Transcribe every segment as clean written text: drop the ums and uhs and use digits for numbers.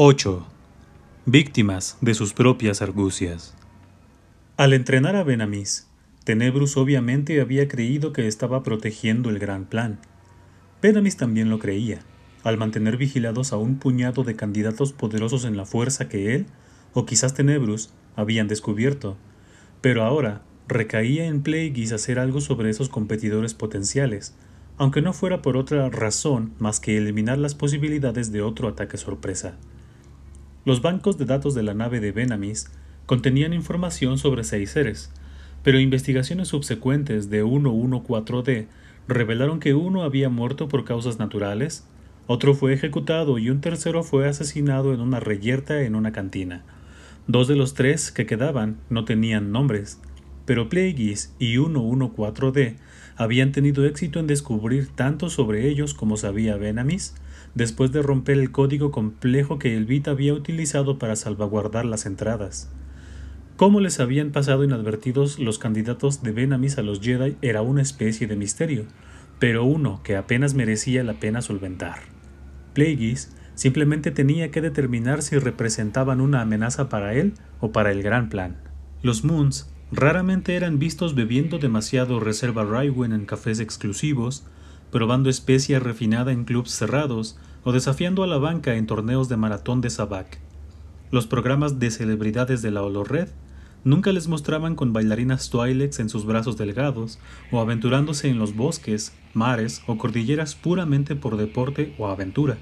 8. Víctimas de sus propias argucias. Al entrenar a Venamis, Tenebrus obviamente había creído que estaba protegiendo el gran plan. Venamis también lo creía, al mantener vigilados a un puñado de candidatos poderosos en la fuerza que él, o quizás Tenebrus, habían descubierto. Pero ahora recaía en Plagueis hacer algo sobre esos competidores potenciales, aunque no fuera por otra razón más que eliminar las posibilidades de otro ataque sorpresa. Los bancos de datos de la nave de Venamis contenían información sobre 6 seres, pero investigaciones subsecuentes de 114D revelaron que uno había muerto por causas naturales, otro fue ejecutado y un tercero fue asesinado en una reyerta en una cantina. 2 de los 3 que quedaban no tenían nombres, pero Plagueis y 114D habían tenido éxito en descubrir tanto sobre ellos como sabía Venamis, después de romper el código complejo que el Bit había utilizado para salvaguardar las entradas. Cómo les habían pasado inadvertidos los candidatos de Venamis a los Jedi era una especie de misterio, pero uno que apenas merecía la pena solventar. Plagueis simplemente tenía que determinar si representaban una amenaza para él o para el gran plan. Los Moons raramente eran vistos bebiendo demasiado reserva Rywin en cafés exclusivos, probando especia refinada en clubs cerrados o desafiando a la banca en torneos de maratón de Sabacc. Los programas de celebridades de la Holo-Red nunca les mostraban con bailarinas Twi'leks en sus brazos delgados o aventurándose en los bosques, mares o cordilleras puramente por deporte o aventura.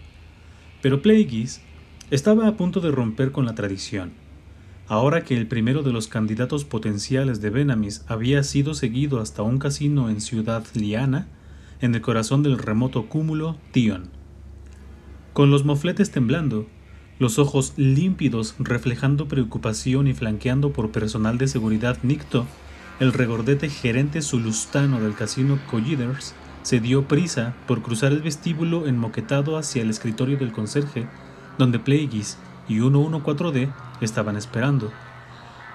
Pero Plagueis estaba a punto de romper con la tradición. Ahora que el primero de los candidatos potenciales de Venamis había sido seguido hasta un casino en Ciudad Liana, en el corazón del remoto cúmulo Tion. Con los mofletes temblando, los ojos límpidos reflejando preocupación y flanqueando por personal de seguridad Nikto, el regordete gerente zulustano del casino Colliders se dio prisa por cruzar el vestíbulo enmoquetado hacia el escritorio del conserje, donde Plagueis y 114D estaban esperando.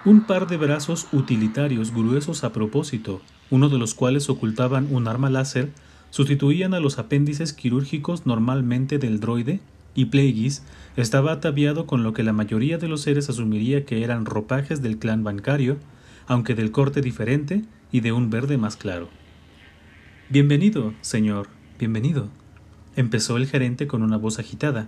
Un par de brazos utilitarios gruesos a propósito, uno de los cuales ocultaban un arma láser, sustituían a los apéndices quirúrgicos normalmente del droide, y Plagueis estaba ataviado con lo que la mayoría de los seres asumiría que eran ropajes del clan bancario, aunque del corte diferente y de un verde más claro. «Bienvenido, señor, bienvenido», empezó el gerente con una voz agitada.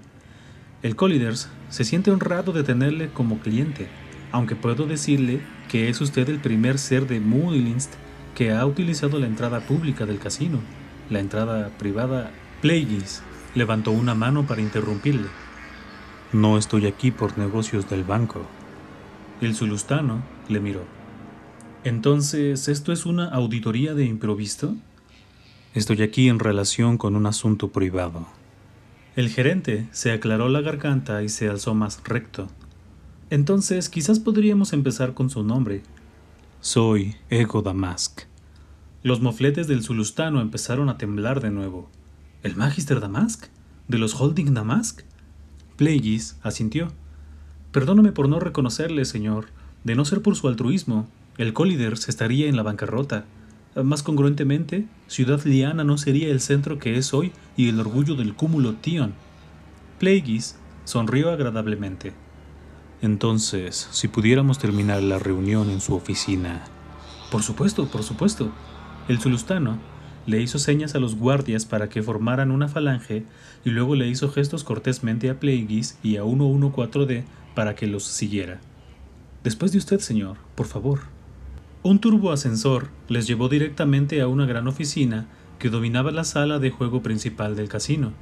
«El Colliders se siente honrado de tenerle como cliente, aunque puedo decirle que es usted el primer ser de Muilinst que ha utilizado la entrada pública del casino. La entrada privada». Plagueis levantó una mano para interrumpirle. «No estoy aquí por negocios del banco». El zulustano le miró. «¿Entonces esto es una auditoría de improviso?» «Estoy aquí en relación con un asunto privado». El gerente se aclaró la garganta y se alzó más recto. «Entonces quizás podríamos empezar con su nombre». «Soy Ego Damask». Los mofletes del zulustano empezaron a temblar de nuevo. «¿El Magister Damask? ¿De los Holding Damask?» Plagueis asintió. «Perdóname por no reconocerle, señor. De no ser por su altruismo, el Colliders estaría en la bancarrota. Más congruentemente, Ciudad Liana no sería el centro que es hoy y el orgullo del cúmulo Tion». Plagueis sonrió agradablemente. «Entonces, si pudiéramos terminar la reunión en su oficina». Por supuesto. El zulustano le hizo señas a los guardias para que formaran una falange y luego le hizo gestos cortésmente a Plagueis y a 114D para que los siguiera. «Después de usted, señor, por favor». Un turboascensor les llevó directamente a una gran oficina que dominaba la sala de juego principal del casino,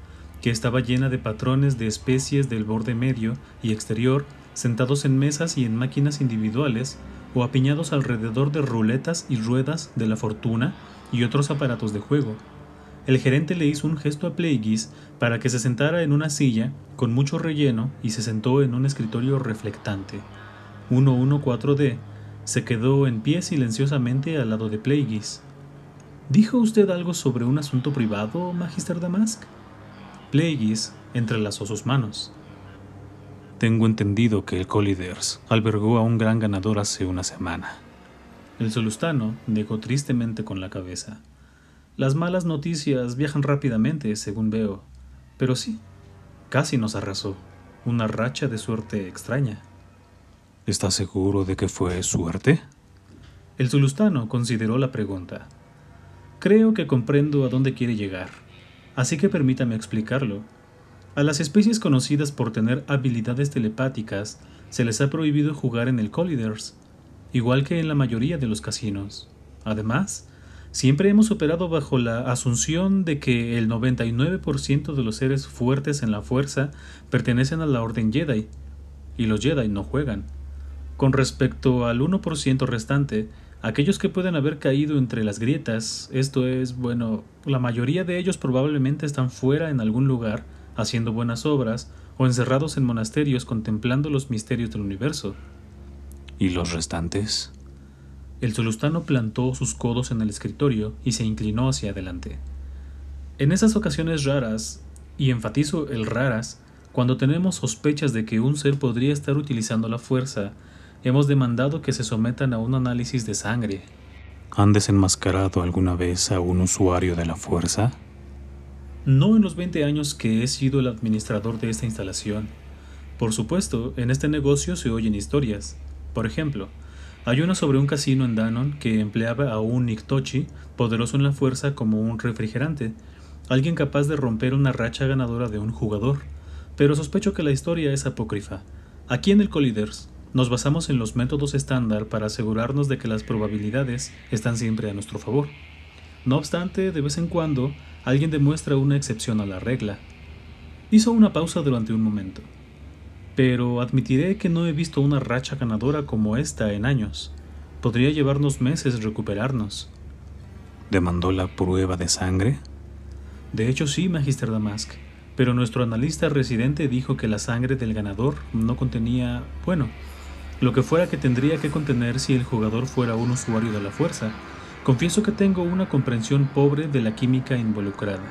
que estaba llena de patrones de especies del borde medio y exterior, sentados en mesas y en máquinas individuales, o apiñados alrededor de ruletas y ruedas de la fortuna y otros aparatos de juego. El gerente le hizo un gesto a Plagueis para que se sentara en una silla con mucho relleno y se sentó en un escritorio reflectante. 114D se quedó en pie silenciosamente al lado de Plagueis. «¿Dijo usted algo sobre un asunto privado, Magister Damask?» Plagueis entrelazó sus manos. «Tengo entendido que el Colliders albergó a un gran ganador hace una semana». El zulustano negó tristemente con la cabeza. «Las malas noticias viajan rápidamente, según veo. Pero sí, casi nos arrasó». una racha de suerte extraña. ¿Estás seguro de que fue suerte? El zulustano consideró la pregunta. Creo que comprendo a dónde quiere llegar, así que permítame explicarlo. A las especies conocidas por tener habilidades telepáticas se les ha prohibido jugar en el Colliders, igual que en la mayoría de los casinos. Además, siempre hemos operado bajo la asunción de que el 99% de los seres fuertes en la fuerza pertenecen a la Orden Jedi, y los Jedi no juegan. Con respecto al 1% restante, aquellos que pueden haber caído entre las grietas, esto es, bueno, la mayoría de ellos probablemente están fuera en algún lugar, haciendo buenas obras, o encerrados en monasterios contemplando los misterios del universo. ¿Y los restantes? El zulustano plantó sus codos en el escritorio y se inclinó hacia adelante. En esas ocasiones raras, y enfatizo el raras, cuando tenemos sospechas de que un ser podría estar utilizando la fuerza, hemos demandado que se sometan a un análisis de sangre. ¿Han desenmascarado alguna vez a un usuario de la fuerza? No en los 20 años que he sido el administrador de esta instalación. Por supuesto, en este negocio se oyen historias. Por ejemplo, hay una sobre un casino en Danon que empleaba a un Niktochi poderoso en la fuerza como un refrigerante, alguien capaz de romper una racha ganadora de un jugador. Pero sospecho que la historia es apócrifa. Aquí en el Colliders nos basamos en los métodos estándar para asegurarnos de que las probabilidades están siempre a nuestro favor. No obstante, de vez en cuando, alguien demuestra una excepción a la regla. Hizo una pausa durante un momento. Pero admitiré que no he visto una racha ganadora como esta en años. Podría llevarnos meses recuperarnos. ¿Demandó la prueba de sangre? De hecho sí, Magister Damask, pero nuestro analista residente dijo que la sangre del ganador no contenía, bueno, lo que fuera que tendría que contener si el jugador fuera un usuario de la fuerza. Confieso que tengo una comprensión pobre de la química involucrada.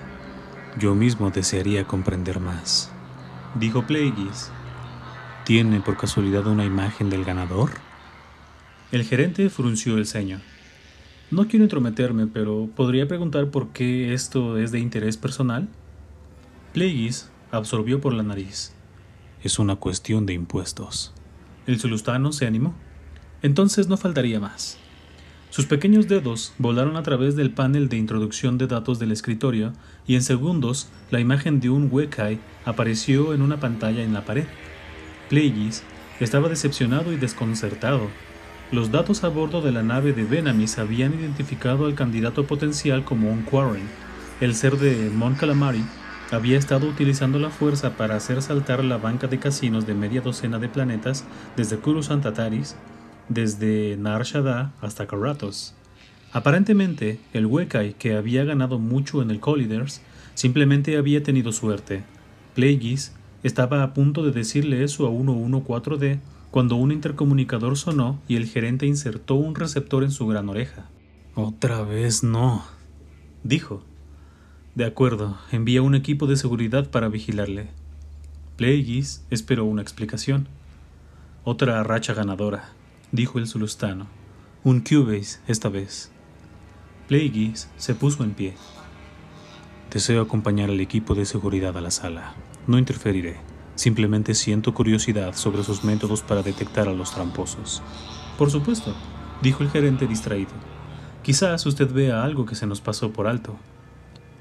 Yo mismo desearía comprender más, dijo Plagueis. ¿Tiene por casualidad una imagen del ganador? El gerente frunció el ceño. No quiero entrometerme, pero ¿podría preguntar por qué esto es de interés personal? Plagueis absorbió por la nariz. Es una cuestión de impuestos. El zulustano se animó. Entonces no faltaría más. Sus pequeños dedos volaron a través del panel de introducción de datos del escritorio y en segundos la imagen de un Wekai apareció en una pantalla en la pared. Plagueis estaba decepcionado y desconcertado. Los datos a bordo de la nave de Venamis habían identificado al candidato potencial como un Quarren. El ser de Mon Calamari había estado utilizando la fuerza para hacer saltar la banca de casinos de media docena de planetas desde Coruscant Tataris, desde Nar Shaddaa hasta Karatos. Aparentemente, el Wekai, que había ganado mucho en el Colliders, simplemente había tenido suerte. Plagueis estaba a punto de decirle eso a 114D cuando un intercomunicador sonó y el gerente insertó un receptor en su gran oreja. «Otra vez no», dijo. De acuerdo, envía un equipo de seguridad para vigilarle. Plagueis esperó una explicación. Otra racha ganadora, dijo el zulustano. Un Cubase esta vez. Plagueis se puso en pie. Deseo acompañar al equipo de seguridad a la sala. No interferiré. Simplemente siento curiosidad sobre sus métodos para detectar a los tramposos. Por supuesto, dijo el gerente distraído. Quizás usted vea algo que se nos pasó por alto.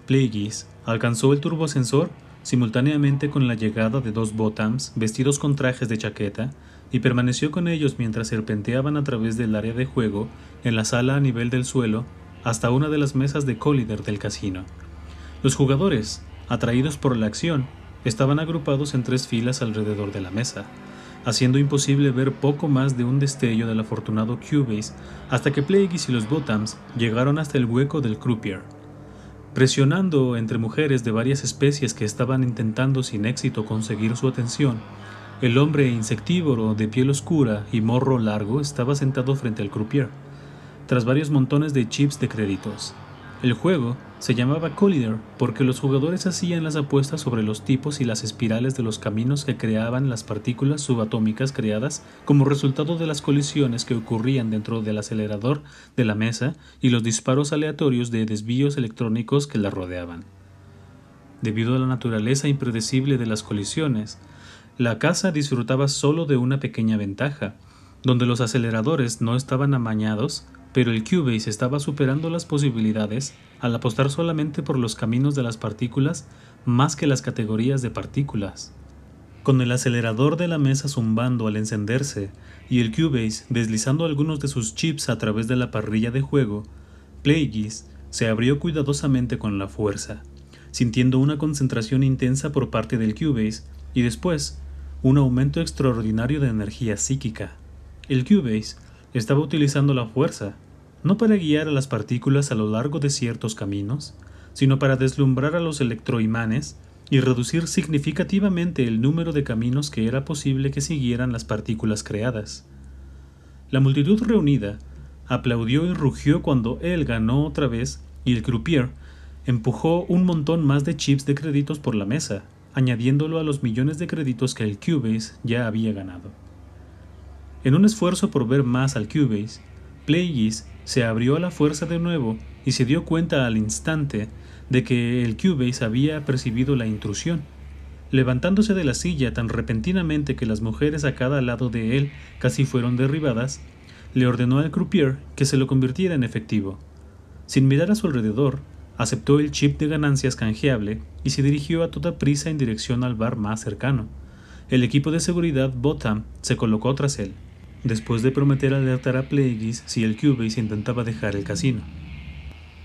Plagueis alcanzó el turbosensor simultáneamente con la llegada de dos Botams vestidos con trajes de chaqueta y permaneció con ellos mientras serpenteaban a través del área de juego en la sala a nivel del suelo hasta una de las mesas de Collider del casino. Los jugadores, atraídos por la acción, estaban agrupados en 3 filas alrededor de la mesa, haciendo imposible ver poco más de un destello del afortunado Cubase hasta que Plagueis y los Botams llegaron hasta el hueco del croupier. Presionando entre mujeres de varias especies que estaban intentando sin éxito conseguir su atención, el hombre insectívoro de piel oscura y morro largo estaba sentado frente al croupier, tras varios montones de chips de créditos. El juego se llamaba Collider porque los jugadores hacían las apuestas sobre los tipos y las espirales de los caminos que creaban las partículas subatómicas creadas como resultado de las colisiones que ocurrían dentro del acelerador de la mesa y los disparos aleatorios de desvíos electrónicos que la rodeaban. Debido a la naturaleza impredecible de las colisiones, La casa disfrutaba solo de una pequeña ventaja, donde los aceleradores no estaban amañados, pero el Cubase estaba superando las posibilidades al apostar solamente por los caminos de las partículas más que las categorías de partículas. Con el acelerador de la mesa zumbando al encenderse y el Cubase deslizando algunos de sus chips a través de la parrilla de juego, Plagueis se abrió cuidadosamente con la fuerza, sintiendo una concentración intensa por parte del Cubase y después un aumento extraordinario de energía psíquica. El Cubase estaba utilizando la fuerza, no para guiar a las partículas a lo largo de ciertos caminos, sino para deslumbrar a los electroimanes y reducir significativamente el número de caminos que era posible que siguieran las partículas creadas. La multitud reunida aplaudió y rugió cuando él ganó otra vez y el croupier empujó un montón más de chips de créditos por la mesa, añadiéndolo a los millones de créditos que el Cubase ya había ganado. En un esfuerzo por ver más al Cubase, Plagueis se abrió a la fuerza de nuevo y se dio cuenta al instante de que el Cubase había percibido la intrusión. Levantándose de la silla tan repentinamente que las mujeres a cada lado de él casi fueron derribadas, le ordenó al croupier que se lo convirtiera en efectivo. Sin mirar a su alrededor, aceptó el chip de ganancias canjeable y se dirigió a toda prisa en dirección al bar más cercano. El equipo de seguridad Botham se colocó tras él, después de prometer alertar a Plagueis si el Cubase intentaba dejar el casino.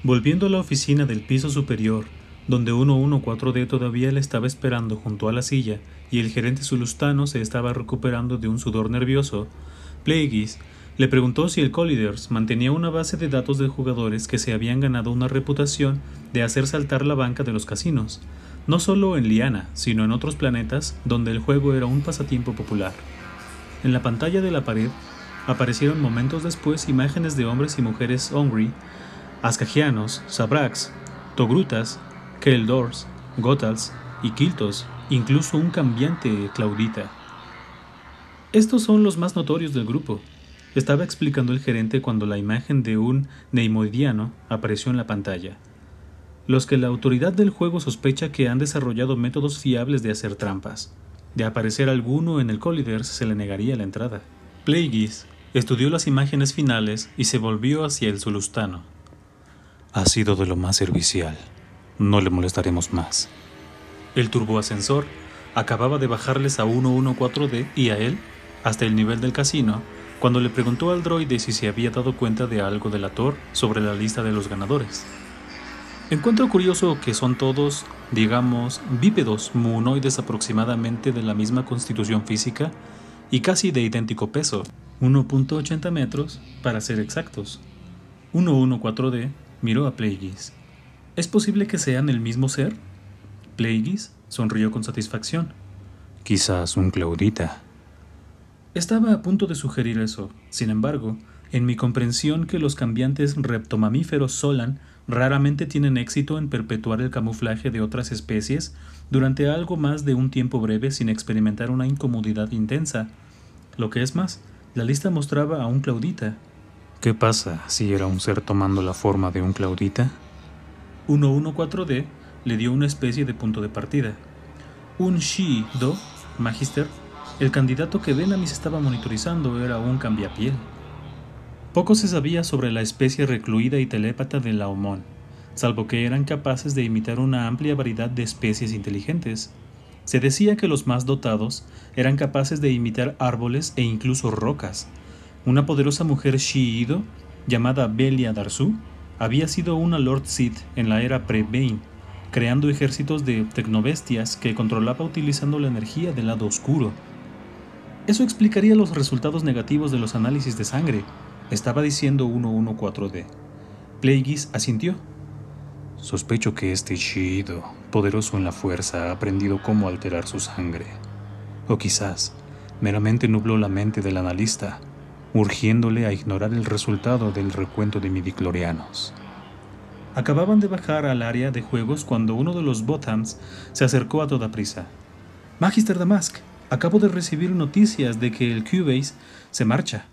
Volviendo a la oficina del piso superior, donde 114D todavía le estaba esperando junto a la silla y el gerente zulustano se estaba recuperando de un sudor nervioso, Plagueis le preguntó si el Colliders mantenía una base de datos de jugadores que se habían ganado una reputación de hacer saltar la banca de los casinos, no solo en Liana, sino en otros planetas donde el juego era un pasatiempo popular. En la pantalla de la pared aparecieron momentos después imágenes de hombres y mujeres Ongri, Askagianos, Sabraks, Togrutas, Keldors, Gotals y Kiltos, incluso un cambiante Claudita. Estos son los más notorios del grupo, estaba explicando el gerente cuando la imagen de un neimoidiano apareció en la pantalla. Los que la autoridad del juego sospecha que han desarrollado métodos fiables de hacer trampas. De aparecer alguno en el Colliders se le negaría la entrada. Plagueis estudió las imágenes finales y se volvió hacia el zulustano. Ha sido de lo más servicial. No le molestaremos más. El turboascensor acababa de bajarles a 114D y a él, hasta el nivel del casino, cuando le preguntó al droide si se había dado cuenta de algo delator sobre la lista de los ganadores. Encuentro curioso que son todos, digamos, bípedos muonoides aproximadamente de la misma constitución física y casi de idéntico peso, 1.80 metros para ser exactos. 114D miró a Plagueis. ¿Es posible que sean el mismo ser? Plagueis sonrió con satisfacción. Quizás un Claudita. Estaba a punto de sugerir eso. Sin embargo, en mi comprensión que los cambiantes reptomamíferos Solan raramente tienen éxito en perpetuar el camuflaje de otras especies durante algo más de un tiempo breve sin experimentar una incomodidad intensa. Lo que es más, la lista mostraba a un Claudita. ¿Qué pasa si era un ser tomando la forma de un Claudita? 114D le dio una especie de punto de partida. Un Shi-Do, Magister, el candidato que Venamis estaba monitorizando, era un cambiapiel. Poco se sabía sobre la especie recluida y telépata de Laomón, salvo que eran capaces de imitar una amplia variedad de especies inteligentes. Se decía que los más dotados eran capaces de imitar árboles e incluso rocas. Una poderosa mujer Shi-Do, llamada Belia Darzu, había sido una Lord Sith en la era pre-Bane, creando ejércitos de tecnobestias que controlaba utilizando la energía del lado oscuro. Eso explicaría los resultados negativos de los análisis de sangre, estaba diciendo 114D. Plagueis asintió. Sospecho que este Shi-Do, poderoso en la fuerza, ha aprendido cómo alterar su sangre. O quizás, meramente nubló la mente del analista, urgiéndole a ignorar el resultado del recuento de midichlorianos. Acababan de bajar al área de juegos cuando uno de los Bothams se acercó a toda prisa. Magister Damask, acabo de recibir noticias de que el Cubase se marcha.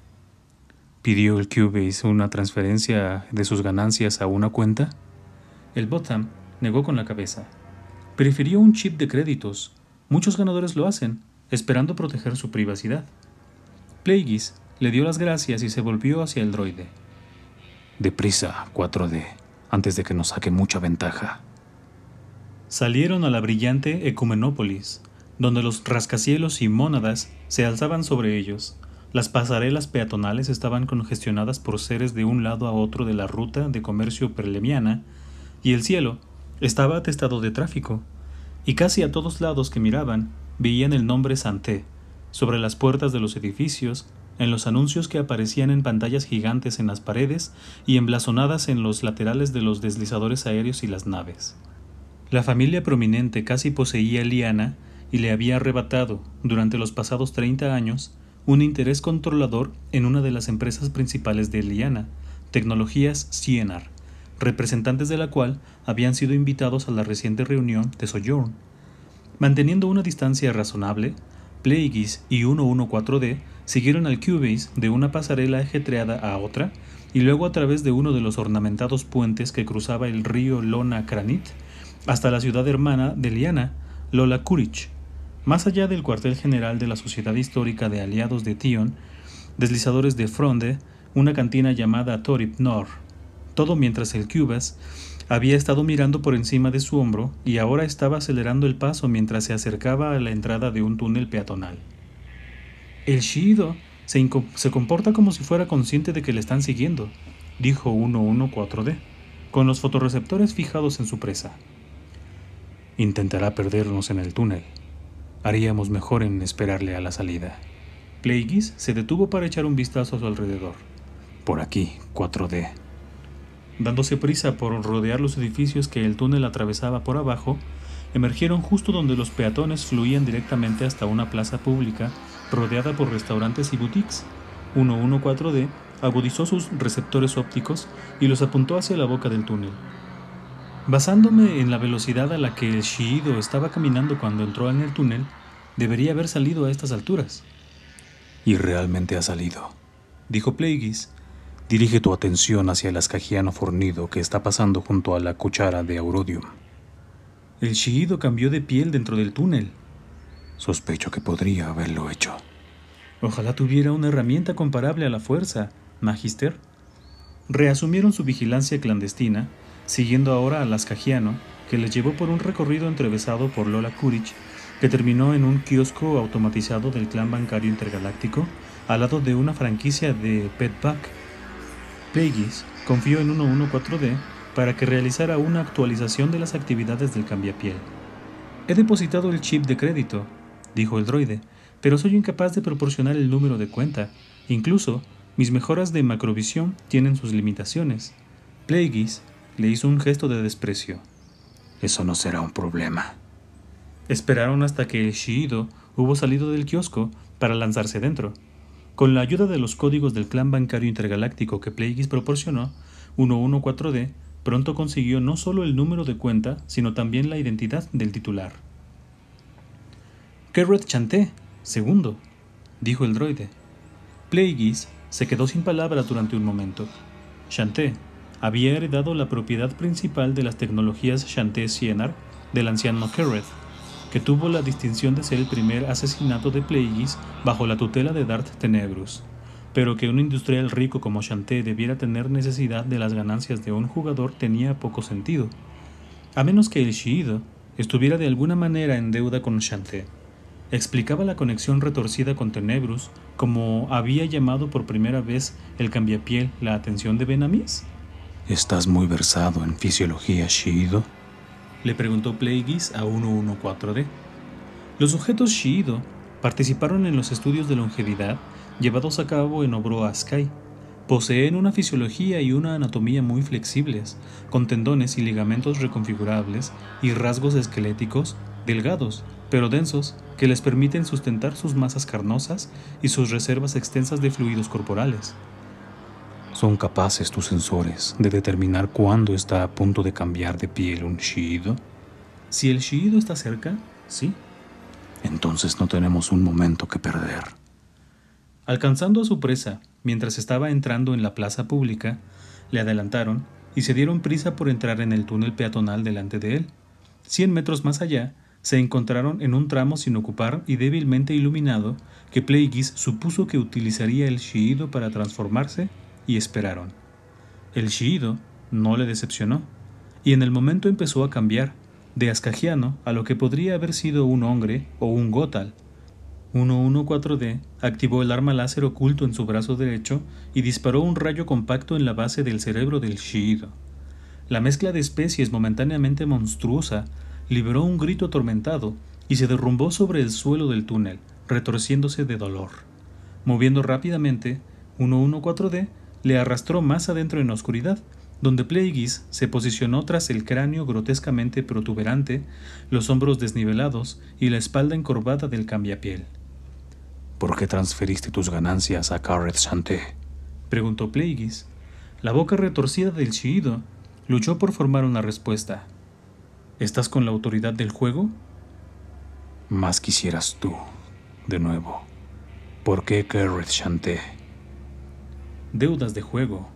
¿Pidió el Cubase una transferencia de sus ganancias a una cuenta? El Botham negó con la cabeza. Prefirió un chip de créditos. Muchos ganadores lo hacen. esperando proteger su privacidad. Plagueis le dio las gracias y se volvió hacia el droide. Deprisa, 4D, antes de que nos saque mucha ventaja. Salieron a la brillante Ecumenópolis, donde los rascacielos y mónadas se alzaban sobre ellos. Las pasarelas peatonales estaban congestionadas por seres de un lado a otro de la ruta de comercio perlemiana, y el cielo estaba atestado de tráfico, y casi a todos lados que miraban veían el nombre Santé, sobre las puertas de los edificios, en los anuncios que aparecían en pantallas gigantes en las paredes y emblazonadas en los laterales de los deslizadores aéreos y las naves. La familia prominente casi poseía a Liana y le había arrebatado, durante los pasados 30 años, un interés controlador en una de las empresas principales de Liana, Tecnologías Cienar, representantes de la cual habían sido invitados a la reciente reunión de Sojourn. Manteniendo una distancia razonable, Plagueis y 114D siguieron al Cubase de una pasarela ajetreada a otra y luego a través de uno de los ornamentados puentes que cruzaba el río Lona Kranit hasta la ciudad hermana de Liana, Lola Kurich. Más allá del cuartel general de la Sociedad Histórica de Aliados de Tion, deslizadores de Fronde, una cantina llamada Torip Nor. Todo mientras el Cubase había estado mirando por encima de su hombro y ahora estaba acelerando el paso mientras se acercaba a la entrada de un túnel peatonal. El Shiido se comporta como si fuera consciente de que le están siguiendo, dijo 114D, con los fotorreceptores fijados en su presa. Intentará perdernos en el túnel. Haríamos mejor en esperarle a la salida. Plagueis se detuvo para echar un vistazo a su alrededor. Por aquí, 4D. Dándose prisa por rodear los edificios que el túnel atravesaba por abajo, emergieron justo donde los peatones fluían directamente hasta una plaza pública rodeada por restaurantes y boutiques. 114D agudizó sus receptores ópticos y los apuntó hacia la boca del túnel. Basándome en la velocidad a la que el Shiido estaba caminando cuando entró en el túnel, debería haber salido a estas alturas. Y realmente ha salido, dijo Plagueis. Dirige tu atención hacia el ascajiano fornido que está pasando junto a la cuchara de Aurodium. El Shiido cambió de piel dentro del túnel. Sospecho que podría haberlo hecho. Ojalá tuviera una herramienta comparable a la fuerza, Magister. Reasumieron su vigilancia clandestina, siguiendo ahora al ascajiano, que les llevó por un recorrido entrevesado por Lola Kurich, que terminó en un kiosco automatizado del clan bancario intergaláctico, al lado de una franquicia de Petback. Plagueis confió en 114D para que realizara una actualización de las actividades del cambiapiel. He depositado el chip de crédito, dijo el droide, pero soy incapaz de proporcionar el número de cuenta. Incluso, mis mejoras de macrovisión tienen sus limitaciones. Plagueis le hizo un gesto de desprecio. Eso no será un problema. Esperaron hasta que el Shiido hubo salido del kiosco para lanzarse dentro. Con la ayuda de los códigos del clan bancario intergaláctico que Plagueis proporcionó, 114D pronto consiguió no solo el número de cuenta, sino también la identidad del titular. Kerreth Chanté, segundo, dijo el droide. Plagueis se quedó sin palabras durante un momento. Chanté había heredado la propiedad principal de las tecnologías Chanté Cienar del anciano Kerreth, que tuvo la distinción de ser el primer asesinato de Plagueis bajo la tutela de Darth Tenebrous, pero que un industrial rico como Chanté debiera tener necesidad de las ganancias de un jugador tenía poco sentido, a menos que el Shiido estuviera de alguna manera en deuda con Chanté. Explicaba la conexión retorcida con Tenebrous, como había llamado por primera vez el cambiapiel la atención de Venamis. ¿Estás muy versado en fisiología, Shiido?, le preguntó Plagueis a 114D. Los sujetos Shiido participaron en los estudios de longevidad llevados a cabo en Obroa Sky. Poseen una fisiología y una anatomía muy flexibles, con tendones y ligamentos reconfigurables y rasgos esqueléticos delgados, pero densos, que les permiten sustentar sus masas carnosas y sus reservas extensas de fluidos corporales. ¿Son capaces tus sensores de determinar cuándo está a punto de cambiar de piel un Shiido? Si el Shiido está cerca, sí. Entonces no tenemos un momento que perder. Alcanzando a su presa, mientras estaba entrando en la plaza pública, le adelantaron y se dieron prisa por entrar en el túnel peatonal delante de él. 100 metros más allá, se encontraron en un tramo sin ocupar y débilmente iluminado que Plagueis supuso que utilizaría el Shi-Ido para transformarse, y esperaron. El Shi-Ido no le decepcionó, y en el momento empezó a cambiar, de Ascagiano a lo que podría haber sido un Hongre o un Gotal. 114D activó el arma láser oculto en su brazo derecho y disparó un rayo compacto en la base del cerebro del Shi-Ido. La mezcla de especies momentáneamente monstruosa liberó un grito atormentado y se derrumbó sobre el suelo del túnel, retorciéndose de dolor. Moviendo rápidamente, 114D le arrastró más adentro en la oscuridad, donde Plagueis se posicionó tras el cráneo grotescamente protuberante, los hombros desnivelados y la espalda encorvada del cambiapiel. ¿Por qué transferiste tus ganancias a Carreth Shanté?, preguntó Plagueis. La boca retorcida del Shi-Ido luchó por formar una respuesta. ¿Estás con la autoridad del juego? Más quisieras tú, de nuevo. ¿Por qué Carreth Shanté? Deudas de juego,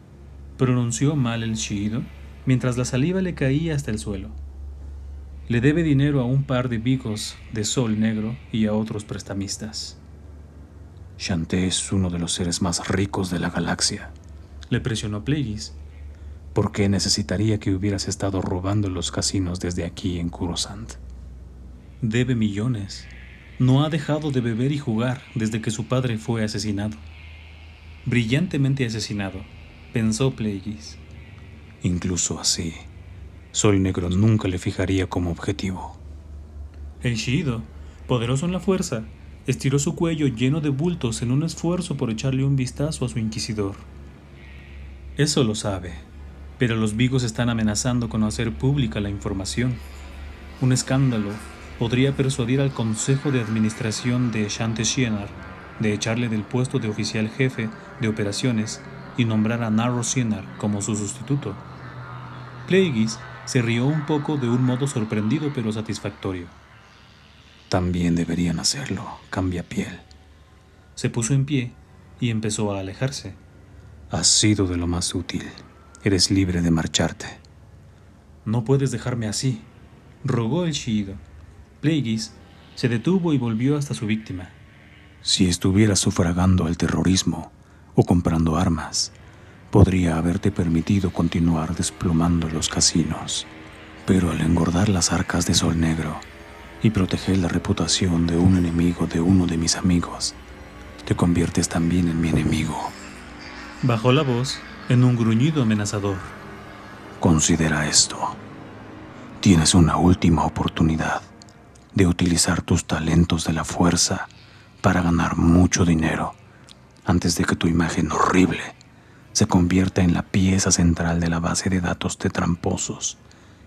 pronunció mal el Shi-Ido, mientras la saliva le caía hasta el suelo. Le debe dinero a un par de vigos de sol negro y a otros prestamistas. Shanté es uno de los seres más ricos de la galaxia, le presionó Plagueis. ¿Por qué necesitaría que hubieras estado robando los casinos desde aquí en Coruscant? Debe millones. No ha dejado de beber y jugar desde que su padre fue asesinado. Brillantemente asesinado, pensó Plagueis. Incluso así, Sol Negro nunca le fijaría como objetivo. El Shi-Ido, poderoso en la fuerza, estiró su cuello lleno de bultos en un esfuerzo por echarle un vistazo a su inquisidor. Eso lo sabe, pero los vigos están amenazando con hacer pública la información. Un escándalo podría persuadir al Consejo de Administración de Shanté Shienar de echarle del puesto de oficial jefe de operaciones y nombrar a Narro Shienar como su sustituto. Plagueis se rió un poco de un modo sorprendido pero satisfactorio. También deberían hacerlo, cambiapiel. Se puso en pie y empezó a alejarse. Has sido de lo más útil. Eres libre de marcharte. No puedes dejarme así, rogó el Shi-Ido. Plagueis se detuvo y volvió hasta su víctima. Si estuvieras sufragando al terrorismo o comprando armas, podría haberte permitido continuar desplomando los casinos. Pero al engordar las arcas de Sol Negro y proteger la reputación de un enemigo de uno de mis amigos, te conviertes también en mi enemigo. Bajó la voz en un gruñido amenazador. Considera esto. Tienes una última oportunidad de utilizar tus talentos de la fuerza para ganar mucho dinero antes de que tu imagen horrible se convierta en la pieza central de la base de datos de tramposos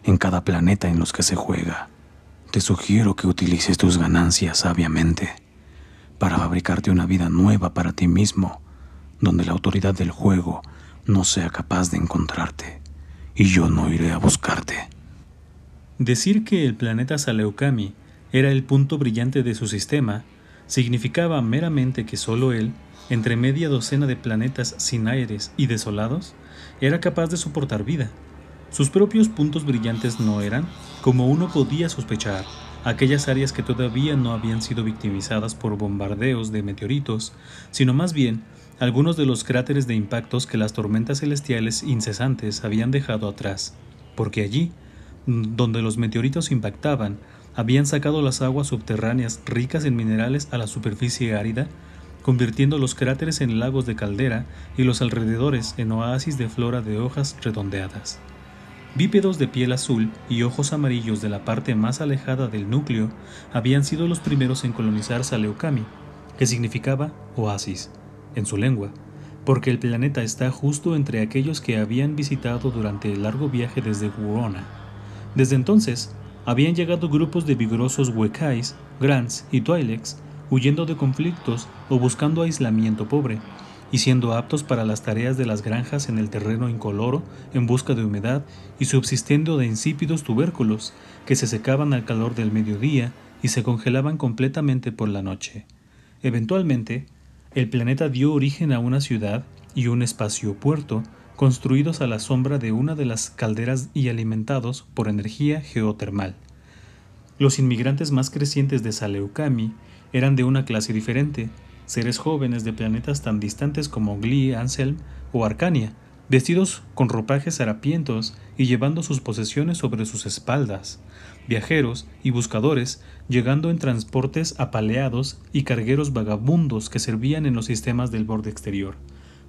en cada planeta en los que se juega. Te sugiero que utilices tus ganancias sabiamente para fabricarte una vida nueva para ti mismo, donde la autoridad del juego no sea capaz de encontrarte, y yo no iré a buscarte. Decir que el planeta Saleucami era el punto brillante de su sistema significaba meramente que solo él, entre media docena de planetas sin aires y desolados, era capaz de soportar vida. Sus propios puntos brillantes no eran, como uno podía sospechar, aquellas áreas que todavía no habían sido victimizadas por bombardeos de meteoritos, sino más bien algunos de los cráteres de impactos que las tormentas celestiales incesantes habían dejado atrás, porque allí, donde los meteoritos impactaban, habían sacado las aguas subterráneas ricas en minerales a la superficie árida, convirtiendo los cráteres en lagos de caldera y los alrededores en oasis de flora de hojas redondeadas. Bípedos de piel azul y ojos amarillos de la parte más alejada del núcleo habían sido los primeros en colonizar Saleucami, que significaba oasis, en su lengua, porque el planeta está justo entre aquellos que habían visitado durante el largo viaje desde Wurona. Desde entonces, habían llegado grupos de vigorosos Wekais, Grants y Twi'leks, huyendo de conflictos o buscando aislamiento pobre, y siendo aptos para las tareas de las granjas en el terreno incoloro en busca de humedad y subsistiendo de insípidos tubérculos que se secaban al calor del mediodía y se congelaban completamente por la noche. Eventualmente, el planeta dio origen a una ciudad y un espacio-puerto construidos a la sombra de una de las calderas y alimentados por energía geotermal. Los inmigrantes más crecientes de Saleukami eran de una clase diferente, seres jóvenes de planetas tan distantes como Glee, Anselm o Arcania, vestidos con ropajes harapientos y llevando sus posesiones sobre sus espaldas, viajeros y buscadores llegando en transportes apaleados y cargueros vagabundos que servían en los sistemas del borde exterior,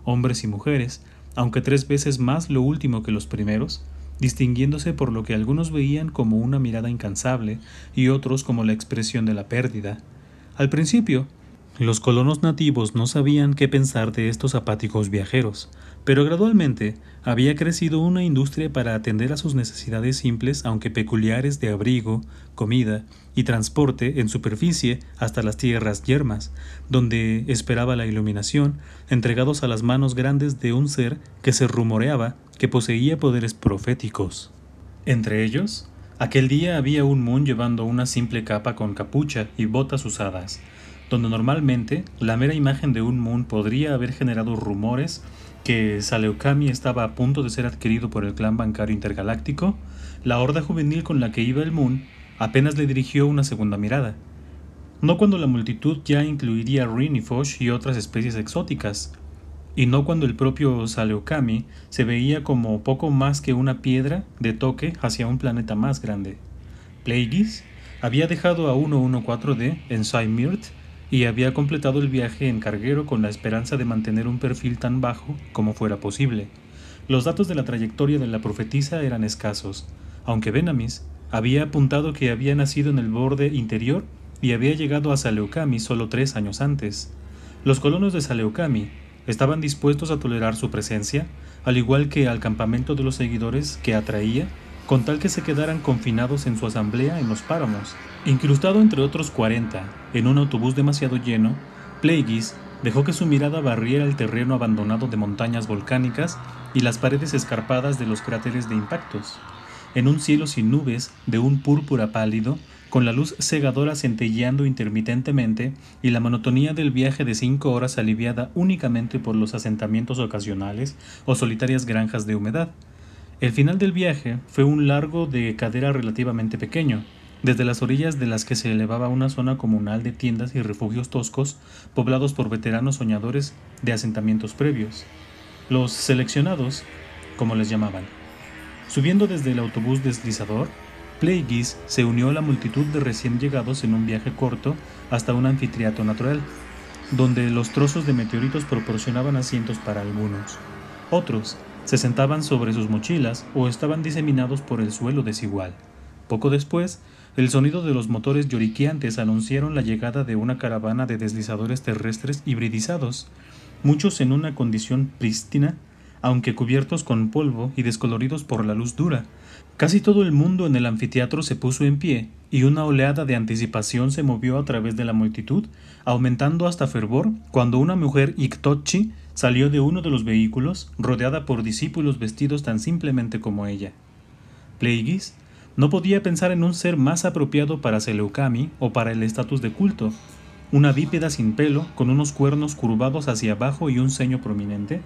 hombres y mujeres, aunque 3 veces más lo último que los primeros, distinguiéndose por lo que algunos veían como una mirada incansable y otros como la expresión de la pérdida. Al principio, los colonos nativos no sabían qué pensar de estos apáticos viajeros, pero gradualmente había crecido una industria para atender a sus necesidades simples aunque peculiares de abrigo, comida y transporte en superficie hasta las tierras yermas, donde esperaba la iluminación, entregados a las manos grandes de un ser que se rumoreaba que poseía poderes proféticos. Entre ellos, aquel día había un Moon llevando una simple capa con capucha y botas usadas, donde normalmente la mera imagen de un Moon podría haber generado rumores que Saleukami estaba a punto de ser adquirido por el clan bancario intergaláctico. La horda juvenil con la que iba el Moon apenas le dirigió una segunda mirada. No cuando la multitud ya incluiría a Rin y Foch y otras especies exóticas, y no cuando el propio Saleukami se veía como poco más que una piedra de toque hacia un planeta más grande. Plagueis había dejado a 114D en Saimirt y había completado el viaje en carguero con la esperanza de mantener un perfil tan bajo como fuera posible. Los datos de la trayectoria de la profetisa eran escasos, aunque Venamis había apuntado que había nacido en el borde interior y había llegado a Saleukami solo 3 años antes. Los colonos de Saleukami estaban dispuestos a tolerar su presencia, al igual que al campamento de los seguidores que atraía, con tal que se quedaran confinados en su asamblea en los páramos. Incrustado entre otros 40, en un autobús demasiado lleno, Plagueis dejó que su mirada barriera el terreno abandonado de montañas volcánicas y las paredes escarpadas de los cráteres de impactos. En un cielo sin nubes, de un púrpura pálido, con la luz cegadora centelleando intermitentemente y la monotonía del viaje de 5 horas aliviada únicamente por los asentamientos ocasionales o solitarias granjas de humedad. El final del viaje fue un largo de cadera relativamente pequeño, desde las orillas de las que se elevaba una zona comunal de tiendas y refugios toscos poblados por veteranos soñadores de asentamientos previos, los seleccionados, como les llamaban. Subiendo desde el autobús deslizador, Plagueis se unió a la multitud de recién llegados en un viaje corto hasta un anfiteatro natural, donde los trozos de meteoritos proporcionaban asientos para algunos. Otros se sentaban sobre sus mochilas o estaban diseminados por el suelo desigual. Poco después, el sonido de los motores lloriqueantes anunciaron la llegada de una caravana de deslizadores terrestres hibridizados, muchos en una condición prístina, aunque cubiertos con polvo y descoloridos por la luz dura. Casi todo el mundo en el anfiteatro se puso en pie, y una oleada de anticipación se movió a través de la multitud, aumentando hasta fervor cuando una mujer Iktochi salió de uno de los vehículos, rodeada por discípulos vestidos tan simplemente como ella. Plagueis no podía pensar en un ser más apropiado para Saleukami o para el estatus de culto. Una bípeda sin pelo, con unos cuernos curvados hacia abajo y un ceño prominente,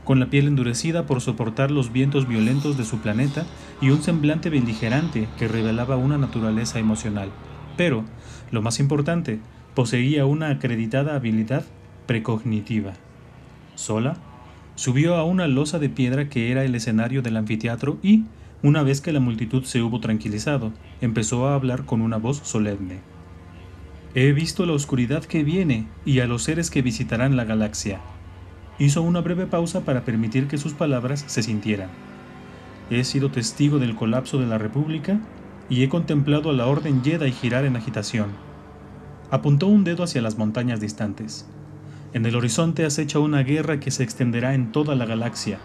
con la piel endurecida por soportar los vientos violentos de su planeta y un semblante beligerante que revelaba una naturaleza emocional. Pero, lo más importante, poseía una acreditada habilidad precognitiva. Sola, subió a una losa de piedra que era el escenario del anfiteatro y, una vez que la multitud se hubo tranquilizado, empezó a hablar con una voz solemne. «He visto la oscuridad que viene y a los seres que visitarán la galaxia». Hizo una breve pausa para permitir que sus palabras se sintieran. «He sido testigo del colapso de la República y he contemplado a la Orden Jedi girar en agitación». Apuntó un dedo hacia las montañas distantes. «En el horizonte acecha una guerra que se extenderá en toda la galaxia,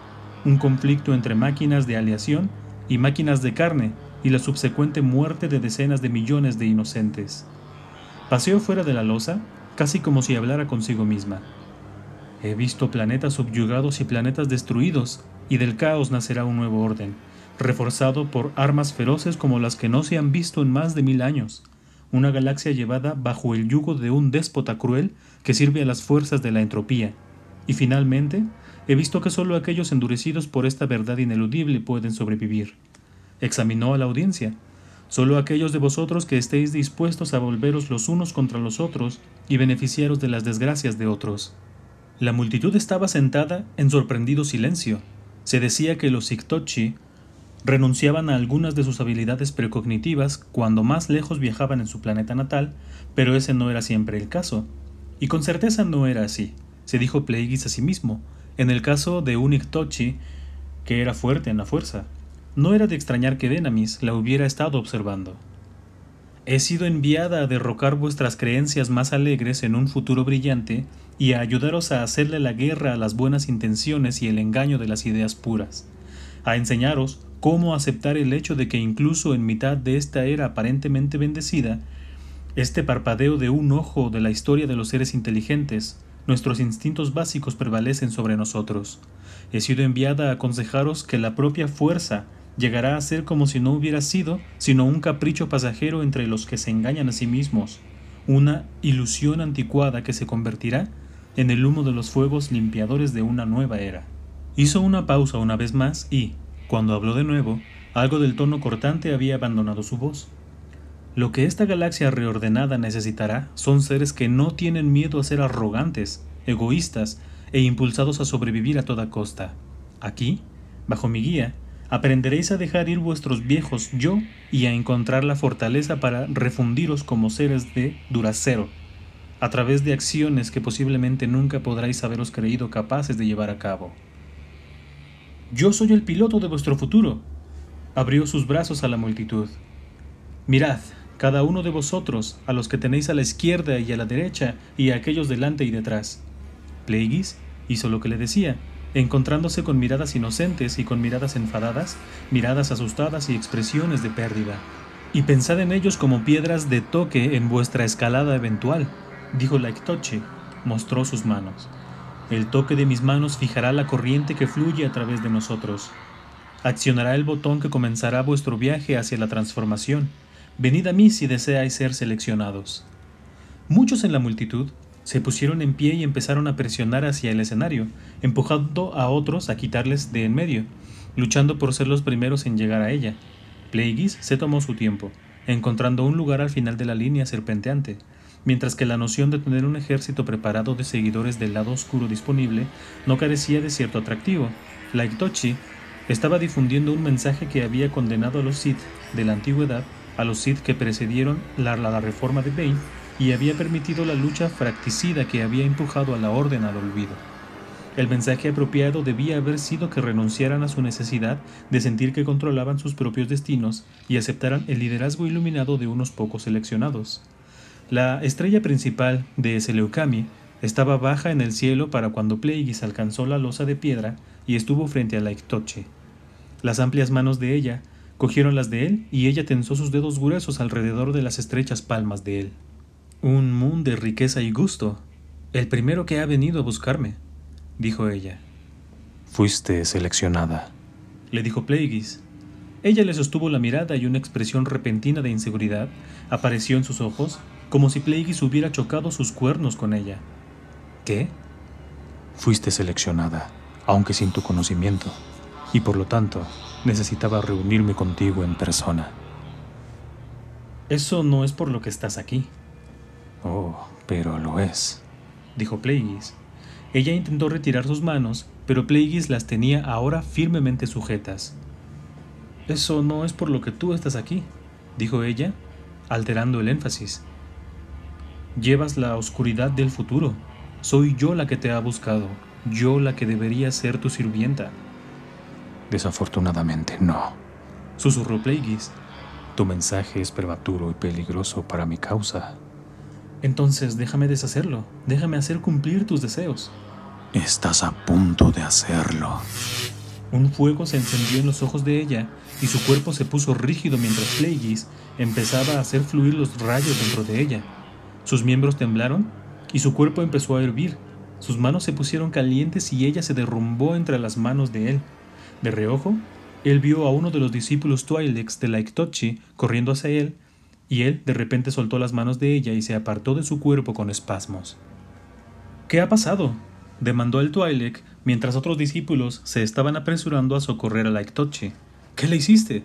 un conflicto entre máquinas de aleación y máquinas de carne y la subsecuente muerte de decenas de millones de inocentes». Paseó fuera de la losa, casi como si hablara consigo misma. «He visto planetas subyugados y planetas destruidos, y del caos nacerá un nuevo orden, reforzado por armas feroces como las que no se han visto en más de 1000 años, una galaxia llevada bajo el yugo de un déspota cruel que sirve a las fuerzas de la entropía. Y finalmente, he visto que solo aquellos endurecidos por esta verdad ineludible pueden sobrevivir». Examinó a la audiencia. Solo aquellos de vosotros que estéis dispuestos a volveros los unos contra los otros y beneficiaros de las desgracias de otros. La multitud estaba sentada en sorprendido silencio. Se decía que los Iktochi renunciaban a algunas de sus habilidades precognitivas cuando más lejos viajaban en su planeta natal, pero ese no era siempre el caso. Y con certeza no era así, se dijo Plagueis a sí mismo, en el caso de un Iktochi que era fuerte en la fuerza. No era de extrañar que Venamis la hubiera estado observando. He sido enviada a derrocar vuestras creencias más alegres en un futuro brillante y a ayudaros a hacerle la guerra a las buenas intenciones y el engaño de las ideas puras, a enseñaros cómo aceptar el hecho de que incluso en mitad de esta era aparentemente bendecida, este parpadeo de un ojo de la historia de los seres inteligentes, nuestros instintos básicos prevalecen sobre nosotros. He sido enviada a aconsejaros que la propia fuerza llegará a ser como si no hubiera sido sino un capricho pasajero entre los que se engañan a sí mismos, una ilusión anticuada que se convertirá en el humo de los fuegos limpiadores de una nueva era. Hizo una pausa una vez más y, cuando habló de nuevo, algo del tono cortante había abandonado su voz. Lo que esta galaxia reordenada necesitará son seres que no tienen miedo a ser arrogantes, egoístas e impulsados a sobrevivir a toda costa. Aquí, bajo mi guía, aprenderéis a dejar ir vuestros viejos yo y a encontrar la fortaleza para refundiros como seres de Duracero, a través de acciones que posiblemente nunca podráis haberos creído capaces de llevar a cabo. Yo soy el piloto de vuestro futuro. Abrió sus brazos a la multitud. Mirad, cada uno de vosotros, a los que tenéis a la izquierda y a la derecha, y a aquellos delante y detrás. Plagueis hizo lo que le decía, encontrándose con miradas inocentes y con miradas enfadadas, miradas asustadas y expresiones de pérdida. Y pensad en ellos como piedras de toque en vuestra escalada eventual, dijo la Iktochi. Mostró sus manos. El toque de mis manos fijará la corriente que fluye a través de nosotros. Accionará el botón que comenzará vuestro viaje hacia la transformación. Venid a mí si deseáis ser seleccionados. Muchos en la multitud se pusieron en pie y empezaron a presionar hacia el escenario, empujando a otros a quitarles de en medio, luchando por ser los primeros en llegar a ella. Plagueis se tomó su tiempo, encontrando un lugar al final de la línea serpenteante, mientras que la noción de tener un ejército preparado de seguidores del lado oscuro disponible no carecía de cierto atractivo. La Iktochi estaba difundiendo un mensaje que había condenado a los Sith de la antigüedad, a los Sith que precedieron la reforma de Bane, y había permitido la lucha fracticida que había empujado a la Orden al olvido. El mensaje apropiado debía haber sido que renunciaran a su necesidad de sentir que controlaban sus propios destinos y aceptaran el liderazgo iluminado de unos pocos seleccionados. La estrella principal de Seleukami estaba baja en el cielo para cuando Plagueis alcanzó la losa de piedra y estuvo frente a la Iktochi. Las amplias manos de ella cogieron las de él y ella tensó sus dedos gruesos alrededor de las estrechas palmas de él. Un moon de riqueza y gusto, el primero que ha venido a buscarme, dijo ella. Fuiste seleccionada, le dijo Plagueis. Ella le sostuvo la mirada y una expresión repentina de inseguridad apareció en sus ojos, como si Plagueis hubiera chocado sus cuernos con ella. ¿Qué? Fuiste seleccionada, aunque sin tu conocimiento, y por lo tanto necesitaba reunirme contigo en persona. Eso no es por lo que estás aquí. Oh, pero lo es, dijo Plagueis. Ella intentó retirar sus manos, pero Plagueis las tenía ahora firmemente sujetas. Eso no es por lo que tú estás aquí, dijo ella, alterando el énfasis. Llevas la oscuridad del futuro. Soy yo la que te ha buscado, yo la que debería ser tu sirvienta. Desafortunadamente no, susurró Plagueis. Tu mensaje es prematuro y peligroso para mi causa. Entonces déjame deshacerlo, déjame hacer cumplir tus deseos. Estás a punto de hacerlo. Un fuego se encendió en los ojos de ella y su cuerpo se puso rígido mientras Plagueis empezaba a hacer fluir los rayos dentro de ella. Sus miembros temblaron y su cuerpo empezó a hervir. Sus manos se pusieron calientes y ella se derrumbó entre las manos de él. De reojo, él vio a uno de los discípulos Twi'leks de la Iktochi corriendo hacia él, y él de repente soltó las manos de ella y se apartó de su cuerpo con espasmos. ¿Qué ha pasado?, demandó el Twi'lek mientras otros discípulos se estaban apresurando a socorrer a la Iktochi. ¿Qué le hiciste?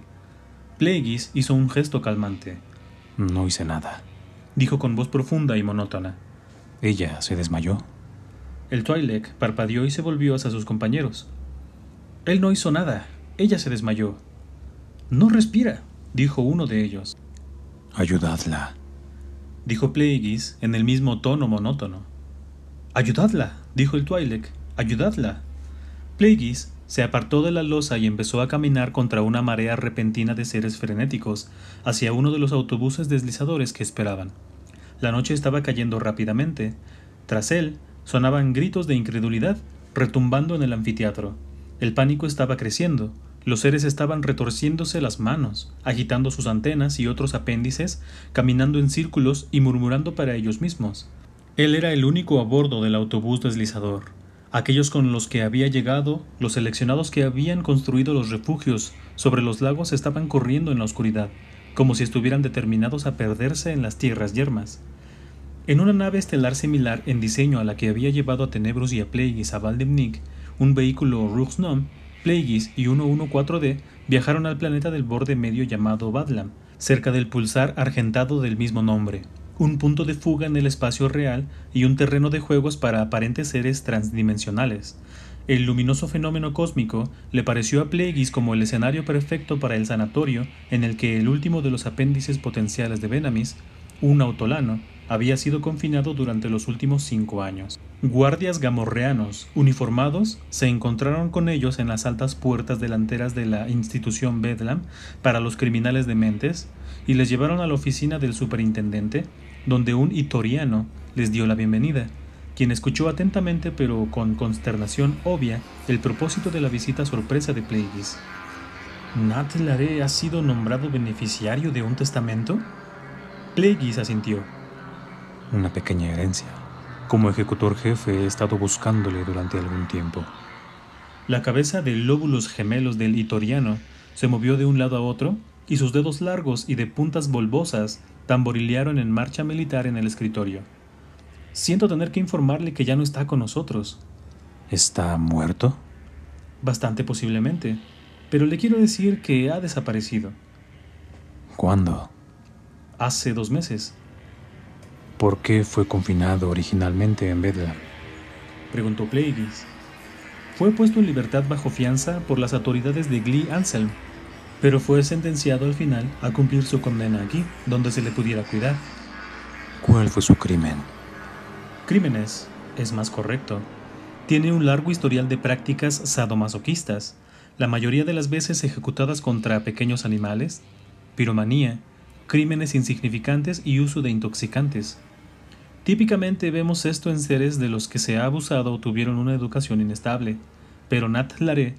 Plagueis hizo un gesto calmante. No hice nada, dijo con voz profunda y monótona. Ella se desmayó. El Twi'lek parpadeó y se volvió hacia sus compañeros. Él no hizo nada. Ella se desmayó. No respira, dijo uno de ellos. Ayudadla, dijo Plagueis en el mismo tono monótono. Ayudadla, dijo el Twi'lek. Ayudadla. Plagueis se apartó de la losa y empezó a caminar contra una marea repentina de seres frenéticos hacia uno de los autobuses deslizadores que esperaban. La noche estaba cayendo rápidamente. Tras él sonaban gritos de incredulidad retumbando en el anfiteatro. El pánico estaba creciendo. Los seres estaban retorciéndose las manos, agitando sus antenas y otros apéndices, caminando en círculos y murmurando para ellos mismos. Él era el único a bordo del autobús deslizador. Aquellos con los que había llegado, los seleccionados que habían construido los refugios sobre los lagos estaban corriendo en la oscuridad, como si estuvieran determinados a perderse en las tierras yermas. En una nave estelar similar en diseño a la que había llevado a Tenebrus y a Plagueis a Valdemnig, un vehículo Ruxnom, Plagueis y 114D viajaron al planeta del borde medio llamado Badlam, cerca del pulsar argentado del mismo nombre, un punto de fuga en el espacio real y un terreno de juegos para aparentes seres transdimensionales. El luminoso fenómeno cósmico le pareció a Plagueis como el escenario perfecto para el sanatorio en el que el último de los apéndices potenciales de Venamis, un autolano, había sido confinado durante los últimos 5 años. Guardias gamorreanos, uniformados, se encontraron con ellos en las altas puertas delanteras de la institución Bedlam para los criminales dementes y les llevaron a la oficina del superintendente, donde un itoriano les dio la bienvenida, quien escuchó atentamente pero con consternación obvia el propósito de la visita sorpresa de Plagueis. ¿Nath Ilaré ha sido nombrado beneficiario de un testamento? Plagueis asintió. Una pequeña herencia. Como ejecutor jefe he estado buscándole durante algún tiempo. La cabeza de lóbulos gemelos del itoriano se movió de un lado a otro y sus dedos largos y de puntas bulbosas tamborilearon en marcha militar en el escritorio. Siento tener que informarle que ya no está con nosotros. ¿Está muerto? Bastante posiblemente, pero le quiero decir que ha desaparecido. ¿Cuándo? Hace 2 meses. ¿Por qué fue confinado originalmente en Bedlam? Preguntó Plagueis. Fue puesto en libertad bajo fianza por las autoridades de Glee Anselm, pero fue sentenciado al final a cumplir su condena aquí, donde se le pudiera cuidar. ¿Cuál fue su crimen? Crímenes, es más correcto. Tiene un largo historial de prácticas sadomasoquistas, la mayoría de las veces ejecutadas contra pequeños animales, piromanía, crímenes insignificantes y uso de intoxicantes. Típicamente vemos esto en seres de los que se ha abusado o tuvieron una educación inestable, pero Nath Ilaré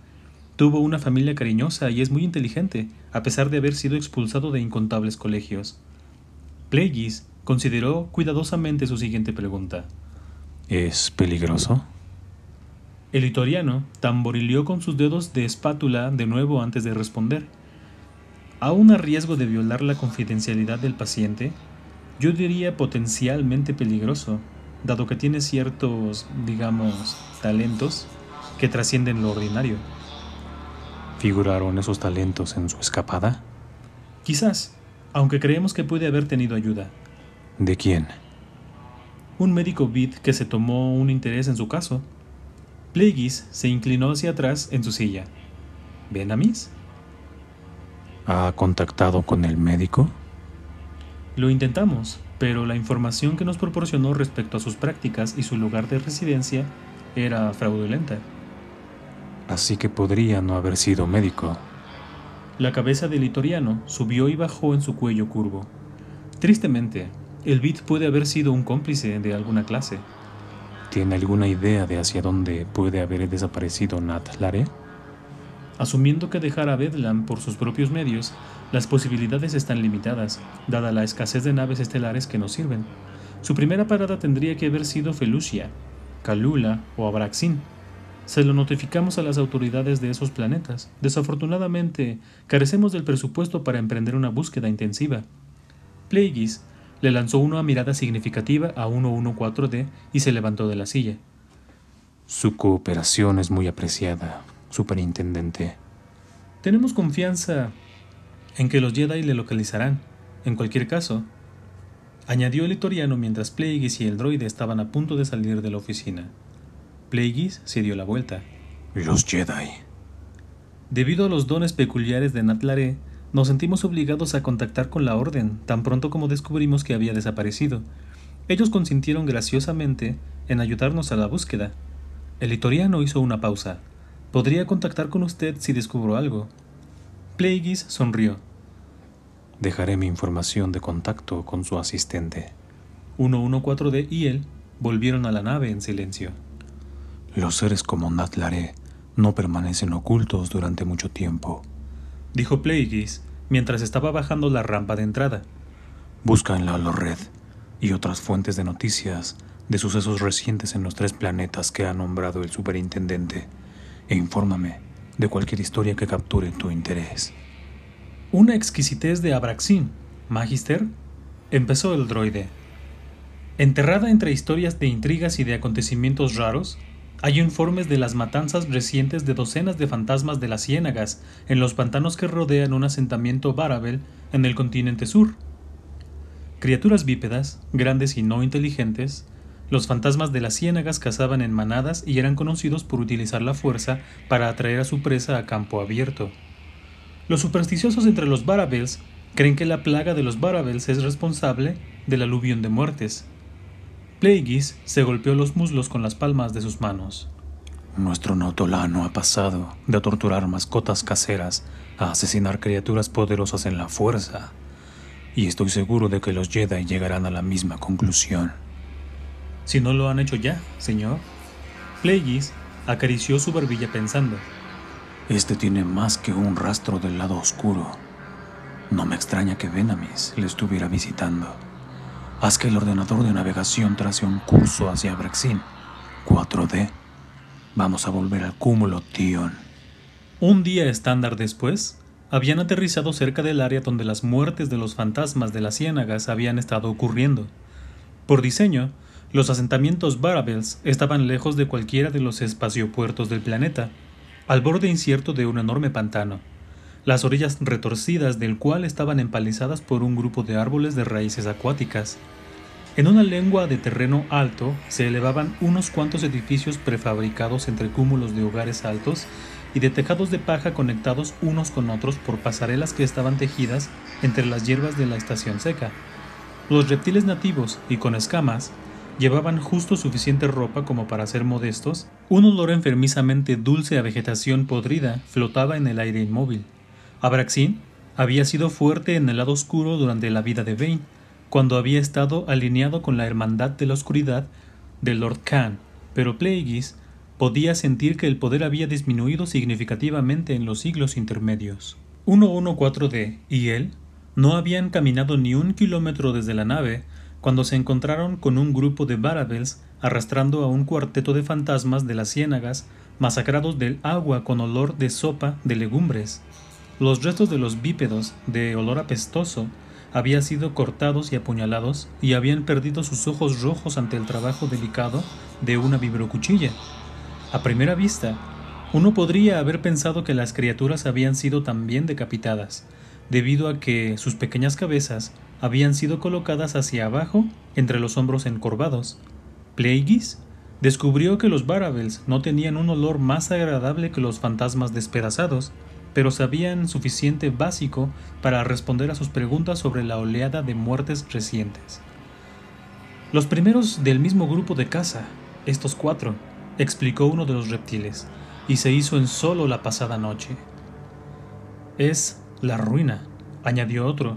tuvo una familia cariñosa y es muy inteligente, a pesar de haber sido expulsado de incontables colegios. Plagueis consideró cuidadosamente su siguiente pregunta. ¿Es peligroso? El itoriano tamborileó con sus dedos de espátula de nuevo antes de responder. Aún a riesgo de violar la confidencialidad del paciente, yo diría potencialmente peligroso, dado que tiene ciertos, digamos, talentos que trascienden lo ordinario. ¿Figuraron esos talentos en su escapada? Quizás, aunque creemos que puede haber tenido ayuda. ¿De quién? Un médico Bid que se tomó un interés en su caso. Plagueis se inclinó hacia atrás en su silla. ¿Venamis? ¿Ha contactado con el médico? Lo intentamos, pero la información que nos proporcionó respecto a sus prácticas y su lugar de residencia era fraudulenta. Así que podría no haber sido médico. La cabeza del itoriano subió y bajó en su cuello curvo. Tristemente, el Bid puede haber sido un cómplice de alguna clase. ¿Tiene alguna idea de hacia dónde puede haber desaparecido Nath Ilaré? Asumiendo que dejara Bedlam por sus propios medios, las posibilidades están limitadas, dada la escasez de naves estelares que nos sirven. Su primera parada tendría que haber sido Felucia, Calula o Abraxin. Se lo notificamos a las autoridades de esos planetas. Desafortunadamente, carecemos del presupuesto para emprender una búsqueda intensiva. Plagueis le lanzó una mirada significativa a 114D y se levantó de la silla. Su cooperación es muy apreciada, superintendente. Tenemos confianza en que los Jedi le localizarán. En cualquier caso, añadió el Hitoriano mientras Plagueis y el droide estaban a punto de salir de la oficina. Plagueis se dio la vuelta. Los Jedi. Debido a los dones peculiares de Natlaré, nos sentimos obligados a contactar con la Orden tan pronto como descubrimos que había desaparecido. Ellos consintieron graciosamente en ayudarnos a la búsqueda. El Hitoriano hizo una pausa. Podría contactar con usted si descubro algo. Plagueis sonrió. Dejaré mi información de contacto con su asistente. 114D y él volvieron a la nave en silencio. Los seres como Natlaré no permanecen ocultos durante mucho tiempo, dijo Plagueis mientras estaba bajando la rampa de entrada. Busca en la Holored y otras fuentes de noticias de sucesos recientes en los 3 planetas que ha nombrado el superintendente e infórmame de cualquier historia que capture tu interés. Una exquisitez de Abraxin, Magister, empezó el droide. Enterrada entre historias de intrigas y de acontecimientos raros, hay informes de las matanzas recientes de docenas de fantasmas de las ciénagas en los pantanos que rodean un asentamiento Varabel en el continente sur. Criaturas bípedas, grandes y no inteligentes, los fantasmas de las ciénagas cazaban en manadas y eran conocidos por utilizar la fuerza para atraer a su presa a campo abierto. Los supersticiosos entre los Varabels creen que la plaga de los Varabels es responsable del aluvión de muertes. Plagueis se golpeó los muslos con las palmas de sus manos. Nuestro Nautolano ha pasado de torturar mascotas caseras a asesinar criaturas poderosas en la fuerza, y estoy seguro de que los Jedi llegarán a la misma conclusión. Si no lo han hecho ya, señor. Plagueis acarició su barbilla pensando. Este tiene más que un rastro del lado oscuro. No me extraña que Venamis le estuviera visitando. Haz que el ordenador de navegación trace un curso hacia Abraxin 4D. Vamos a volver al cúmulo Tion. Un día estándar después, habían aterrizado cerca del área donde las muertes de los fantasmas de las ciénagas habían estado ocurriendo. Por diseño, los asentamientos Varabels estaban lejos de cualquiera de los espaciopuertos del planeta, al borde incierto de un enorme pantano, las orillas retorcidas del cual estaban empalizadas por un grupo de árboles de raíces acuáticas. En una lengua de terreno alto se elevaban unos cuantos edificios prefabricados entre cúmulos de hogares altos y de tejados de paja conectados unos con otros por pasarelas que estaban tejidas entre las hierbas de la estación seca. Los reptiles nativos y con escamas llevaban justo suficiente ropa como para ser modestos. Un olor enfermizamente dulce a vegetación podrida flotaba en el aire inmóvil. Abraxin había sido fuerte en el lado oscuro durante la vida de Bane, cuando había estado alineado con la hermandad de la oscuridad de Lord Khan, pero Plagueis podía sentir que el poder había disminuido significativamente en los siglos intermedios. 114D y él no habían caminado ni 1 kilómetro desde la nave cuando se encontraron con un grupo de Varabels arrastrando a un cuarteto de fantasmas de las ciénagas masacrados del agua con olor de sopa de legumbres. Los restos de los bípedos, de olor apestoso, habían sido cortados y apuñalados y habían perdido sus ojos rojos ante el trabajo delicado de una vibrocuchilla. A primera vista, uno podría haber pensado que las criaturas habían sido también decapitadas, debido a que sus pequeñas cabezas habían sido colocadas hacia abajo entre los hombros encorvados. Plagueis descubrió que los Varabels no tenían un olor más agradable que los fantasmas despedazados, pero sabían suficiente básico para responder a sus preguntas sobre la oleada de muertes recientes. Los primeros del mismo grupo de caza, estos 4, explicó uno de los reptiles, y se hizo en solo la pasada noche. Es la ruina, añadió otro,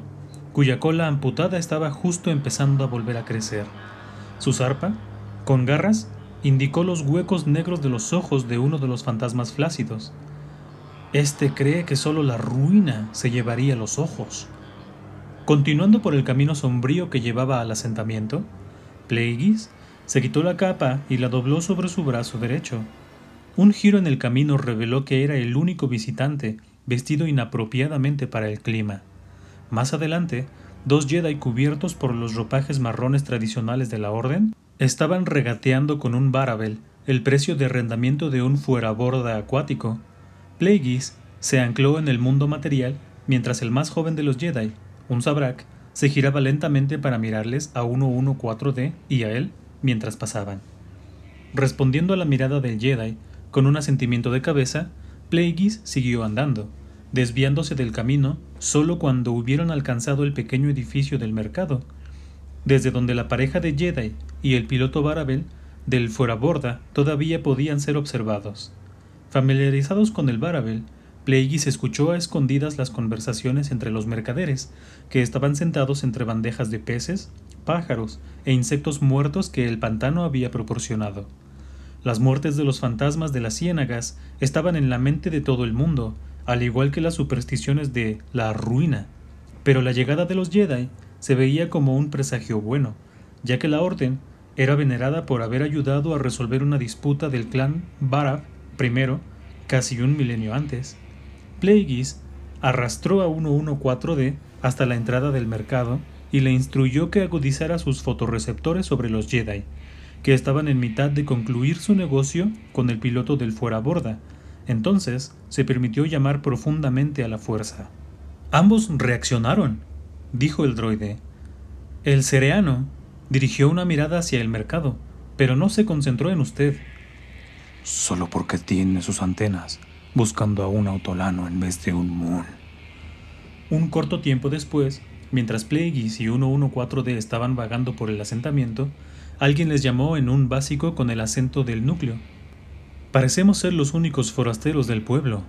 cuya cola amputada estaba justo empezando a volver a crecer. Su zarpa, con garras, indicó los huecos negros de los ojos de uno de los fantasmas flácidos. Este cree que solo la ruina se llevaría los ojos. Continuando por el camino sombrío que llevaba al asentamiento, Plagueis se quitó la capa y la dobló sobre su brazo derecho. Un giro en el camino reveló que era el único visitante vestido inapropiadamente para el clima. Más adelante, 2 Jedi cubiertos por los ropajes marrones tradicionales de la Orden estaban regateando con un Varabel el precio de arrendamiento de un fueraborda acuático. Plagueis se ancló en el mundo material mientras el más joven de los Jedi, un Zabrak, se giraba lentamente para mirarles a 114D y a él mientras pasaban. Respondiendo a la mirada del Jedi, con un asentimiento de cabeza, Plagueis siguió andando, desviándose del camino solo cuando hubieron alcanzado el pequeño edificio del mercado, desde donde la pareja de Jedi y el piloto Baravel del fueraborda todavía podían ser observados. Familiarizados con el Baravel, Plagueis escuchó a escondidas las conversaciones entre los mercaderes, que estaban sentados entre bandejas de peces, pájaros e insectos muertos que el pantano había proporcionado. Las muertes de los fantasmas de las ciénagas estaban en la mente de todo el mundo, al igual que las supersticiones de la ruina, pero la llegada de los Jedi se veía como un presagio bueno, ya que la Orden era venerada por haber ayudado a resolver una disputa del clan Barav I casi un milenio antes. Plagueis arrastró a 114D hasta la entrada del mercado y le instruyó que agudizara sus fotorreceptores sobre los Jedi, que estaban en mitad de concluir su negocio con el piloto del fueraborda. Entonces se permitió llamar profundamente a la fuerza. Ambos reaccionaron, dijo el droide. El cereano dirigió una mirada hacia el mercado, pero no se concentró en usted. Solo porque tiene sus antenas, buscando a un autolano en vez de un moon. Un corto tiempo después, mientras Plagueis y 114D estaban vagando por el asentamiento, alguien les llamó en un básico con el acento del núcleo. Parecemos ser los únicos forasteros del pueblo.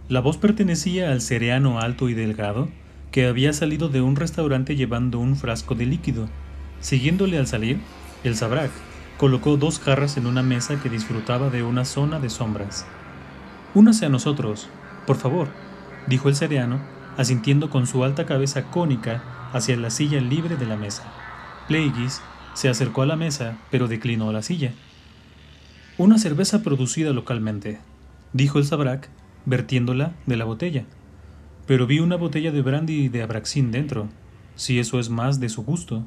La voz pertenecía al cereano alto y delgado, que había salido de un restaurante llevando un frasco de líquido. Siguiéndole al salir, el Zabrak colocó 2 jarras en una mesa que disfrutaba de una zona de sombras. «Únase a nosotros, por favor», dijo el cereano, asintiendo con su alta cabeza cónica hacia la silla libre de la mesa. Plagueis se acercó a la mesa, pero declinó la silla. «Una cerveza producida localmente», dijo el Zabrak, vertiéndola de la botella. «Pero vi una botella de brandy de Abraxin dentro, si eso es más de su gusto».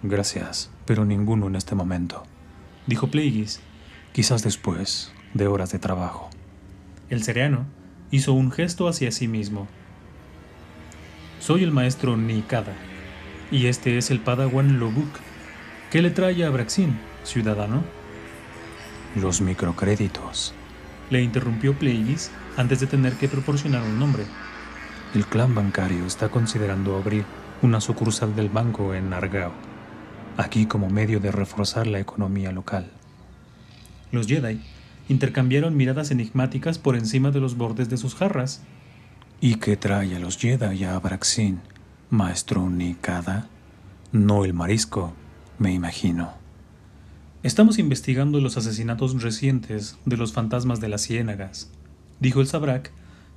Gracias, pero ninguno en este momento, dijo Plagueis. Quizás después de horas de trabajo. El cereano hizo un gesto hacia sí mismo. «Soy el maestro Nikada, y este es el Padawan Lobuk. ¿Qué le trae a Abraxin, ciudadano?» Los microcréditos, le interrumpió Plagueis antes de tener que proporcionar un nombre. El clan bancario está considerando abrir una sucursal del banco en Nargao, aquí como medio de reforzar la economía local. Los Jedi intercambiaron miradas enigmáticas por encima de los bordes de sus jarras. ¿Y qué trae a los Jedi a Abraxin, maestro Nikada? No el marisco, me imagino. Estamos investigando los asesinatos recientes de los fantasmas de las ciénagas, dijo el Zabrak,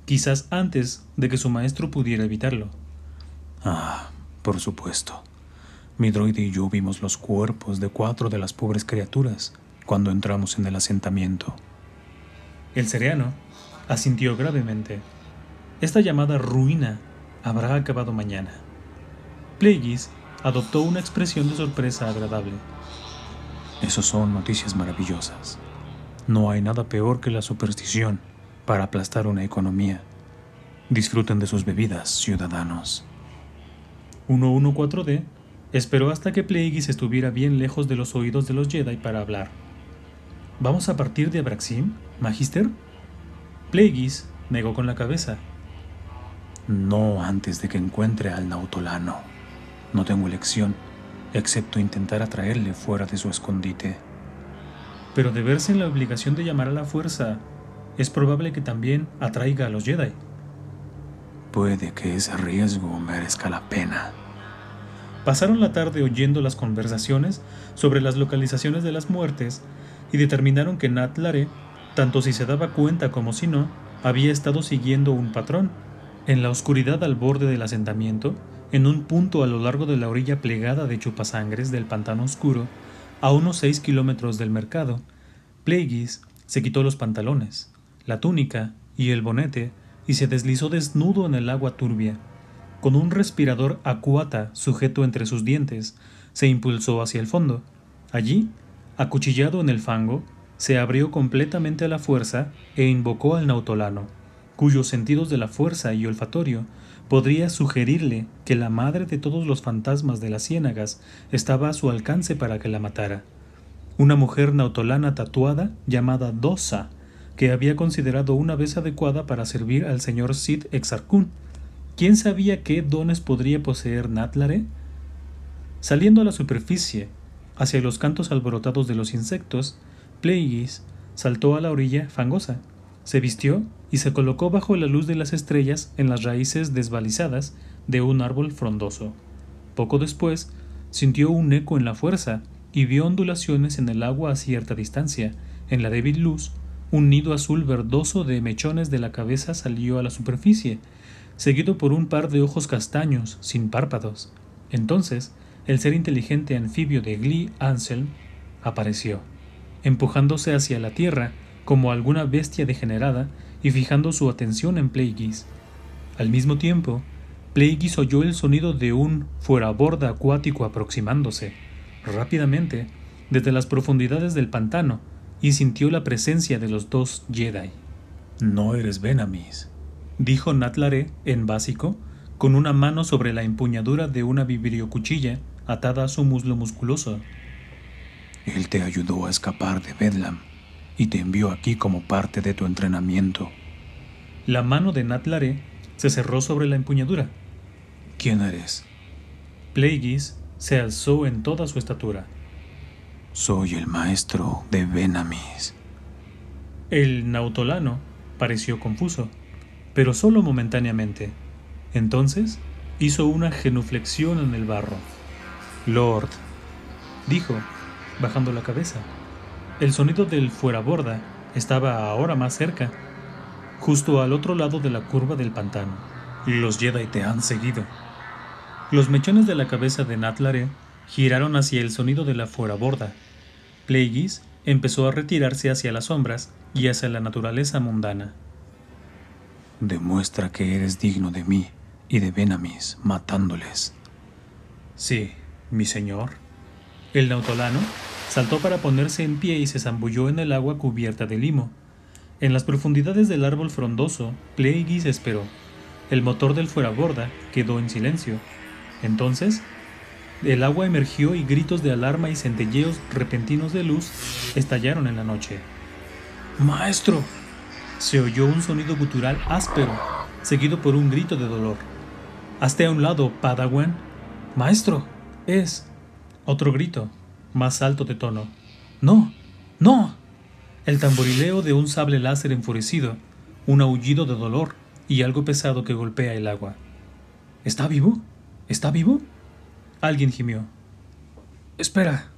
quizás antes de que su maestro pudiera evitarlo. Ah, por supuesto. Mi droide y yo vimos los cuerpos de 4 de las pobres criaturas cuando entramos en el asentamiento. El cereano asintió gravemente. Esta llamada ruina habrá acabado mañana. Plagueis adoptó una expresión de sorpresa agradable. Esas son noticias maravillosas. No hay nada peor que la superstición para aplastar una economía. Disfruten de sus bebidas, ciudadanos. 114D esperó hasta que Plagueis estuviera bien lejos de los oídos de los Jedi para hablar. ¿Vamos a partir de Abraxim, Magister? Plagueis negó con la cabeza. No antes de que encuentre al nautolano. No tengo elección, excepto intentar atraerle fuera de su escondite. Pero de verse en la obligación de llamar a la fuerza, es probable que también atraiga a los Jedi. Puede que ese riesgo merezca la pena. Pasaron la tarde oyendo las conversaciones sobre las localizaciones de las muertes y determinaron que Nat Lare, tanto si se daba cuenta como si no, había estado siguiendo un patrón. En la oscuridad al borde del asentamiento, en un punto a lo largo de la orilla plegada de Chupasangres del pantano oscuro, a unos 6 kilómetros del mercado, Plagueis se quitó los pantalones, la túnica y el bonete y se deslizó desnudo en el agua turbia. Con un respirador acuata sujeto entre sus dientes, se impulsó hacia el fondo. Allí, acuchillado en el fango, se abrió completamente a la fuerza e invocó al nautolano, cuyos sentidos de la fuerza y olfatorio podría sugerirle que la madre de todos los fantasmas de las ciénagas estaba a su alcance para que la matara. Una mujer nautolana tatuada llamada Dosa, que había considerado una vez adecuada para servir al señor Cid Exarchún. ¿Quién sabía qué dones podría poseer Natlare? Saliendo a la superficie, hacia los cantos alborotados de los insectos, Plagueis saltó a la orilla fangosa, se vistió y se colocó bajo la luz de las estrellas en las raíces desvalizadas de un árbol frondoso. Poco después, sintió un eco en la fuerza y vio ondulaciones en el agua a cierta distancia. En la débil luz, un nido azul verdoso de mechones de la cabeza salió a la superficie, seguido por un par de ojos castaños, sin párpados. Entonces, el ser inteligente anfibio de Glee Anselm apareció, empujándose hacia la tierra como alguna bestia degenerada y fijando su atención en Plagueis. Al mismo tiempo, Plagueis oyó el sonido de un fueraborda acuático aproximándose rápidamente desde las profundidades del pantano y sintió la presencia de los dos Jedi. «No eres Venamis», dijo Natlare en básico, con una mano sobre la empuñadura de una vibriocuchilla atada a su muslo musculoso. «Él te ayudó a escapar de Bedlam y te envió aquí como parte de tu entrenamiento». La mano de Natlare se cerró sobre la empuñadura. «¿Quién eres?» Plagueis se alzó en toda su estatura. «Soy el maestro de Venamis». El nautolano pareció confuso, pero solo momentáneamente. Entonces hizo una genuflexión en el barro. «Lord», dijo, bajando la cabeza. El sonido del fueraborda estaba ahora más cerca, justo al otro lado de la curva del pantano. «Los Jedi te han seguido». Los mechones de la cabeza de Natlare giraron hacia el sonido de la fueraborda. Plagueis empezó a retirarse hacia las sombras y hacia la naturaleza mundana. «Demuestra que eres digno de mí y de Venamis matándoles». «Sí, mi señor». El nautolano saltó para ponerse en pie y se zambulló en el agua cubierta de limo. En las profundidades del árbol frondoso, Plagueis esperó. El motor del fueraborda quedó en silencio. Entonces, el agua emergió y gritos de alarma y centelleos repentinos de luz estallaron en la noche. «¡Maestro!». Se oyó un sonido gutural áspero, seguido por un grito de dolor. «Hazte a un lado, Padawan». «¡Maestro! Es…». Otro grito, más alto de tono. «¡No! ¡No!». El tamborileo de un sable láser enfurecido, un aullido de dolor y algo pesado que golpea el agua. «¿Está vivo? ¿Está vivo?». Alguien gimió. «Espera».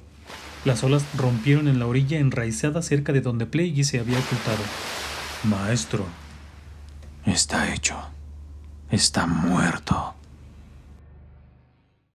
Las olas rompieron en la orilla enraizada cerca de donde Plagueis se había ocultado. «Maestro». «Está hecho. Está muerto».